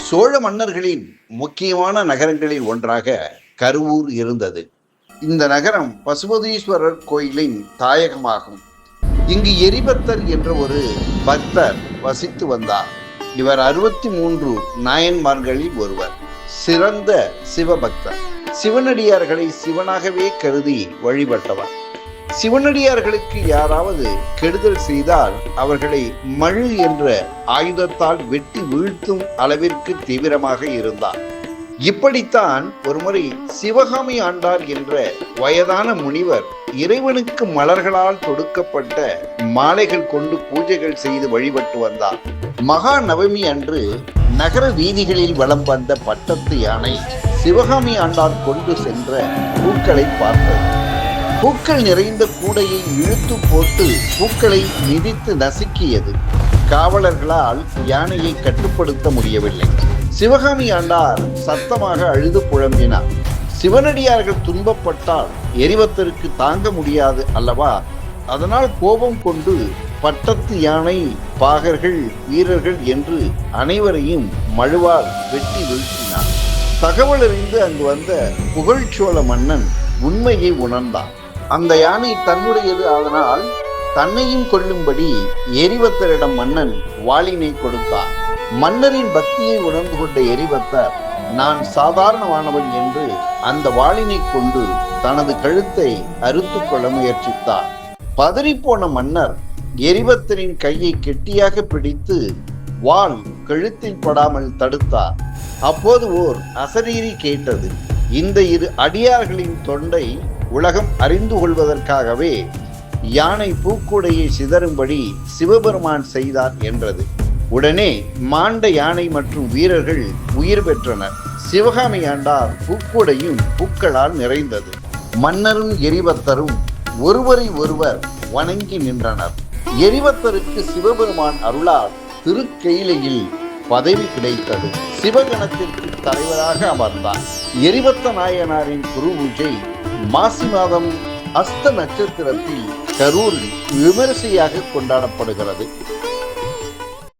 சோழ மன்னர்களின் முக்கியமான நகரங்களில் ஒன்றாக கருவூர் இருந்தது. இந்த நகரம் பசுபதீஸ்வரர் கோயிலின் தாயகமாகும். இங்கு எரிபத்தர் என்ற ஒரு பக்தர் வசித்து வந்தார். இவர் 63 நாயன்மார்களில் ஒருவர். சிறந்த சிவபக்தர். சிவனடியார்களை சிவனாகவே கருதி வழிபட்டவர். சிவனடியார்களுக்கு யாராவது கெடுதல் செய்தால் அவர்களை மழு என்ற ஆயுதத்தால் வெட்டி வீழ்த்தும் அளவிற்கு தீவிரமாக இருந்தார். இப்படித்தான் ஒருமுறை சிவகாமி ஆண்டார் என்ற வயதான முனிவர் இறைவனுக்கு மலர்களால் தொடுக்கப்பட்ட மாலைகள் கொண்டு பூஜைகள் செய்து வழிபட்டு வந்தார். மகா நவமி அன்று நகர வீதிகளில் வலம் வந்த பட்டத்து யானை சிவகாமி ஆண்டார் கொண்டு சென்ற பூக்களை பார்த்தது. பூக்கள் நிறைந்த கூடையை இழுத்து போட்டு பூக்களை மிதித்து நசுக்கியது. காவலர்களால் யானையை கட்டுப்படுத்த முடியவில்லை. சிவகாமி ஆண்டார் சத்தமாக அழுது புலம்பினார். சிவனடியார்கள் துன்பப்பட்டால் எரிபத்தருக்கு தாங்க முடியாது அல்லவா? அதனால் கோபம் கொண்டு பட்டத்து யானை, பாகர்கள், வீரர்கள் என்று அனைவரையும் மழுவால் வெட்டி வீழ்த்தினார். தகவல் அறிந்து அங்கு வந்த புகழ்ச்சோழ மன்னன் உண்மையை உணர்ந்தான். அந்த யானை தன்னுடையது, அதனால் தன்னையும் கொல்லும்படி எரிபத்தரிடம் மன்னன் வாளினை கொடுத்தார். மன்னரின் பக்தியை உணர்ந்து கொண்ட எரிபத்தர் நான் சாதாரணமானவன் என்று அந்த வாளினை கொண்டு தனது கழுத்தை அறுத்து கொள்ள முயற்சித்தார். பதறிப்போன மன்னர் எரிபத்தரின் கையை கெட்டியாக பிடித்து வாள் கழுத்தில் படாமல் தடுத்தார். அப்போது ஓர் அசரீரி கேட்டது. இந்த இரு அடியார்களின் தொண்டை உலகம் அறிந்து கொள்வதற்காகவே யானை பூக்கூடையை சிதறும்படி சிவபெருமான் செய்தார் என்றது. உடனே மாண்ட யானை மற்றும் வீரர்கள் உயிர் பெற்றனர். சிவகாமி ஆண்டார் பூக்கூடையும் பூக்களால் நிறைந்தது. மன்னரும் எரிபத்தரும் ஒருவரை ஒருவர் வணங்கி நின்றனர். எரிபத்தருக்கு சிவபெருமான் அருளால் திருக்கெயிலையில் பதவி கிடைத்தது. சிவகணத்திற்கு தலைவராக அமர்ந்தார். எரிபத்த நாயனாரின் குரு பூஜை மாசி மாதம் அஸ்த நட்சத்திரத்தில் கரூரில் விமரிசையாக கொண்டாடப்படுகிறது.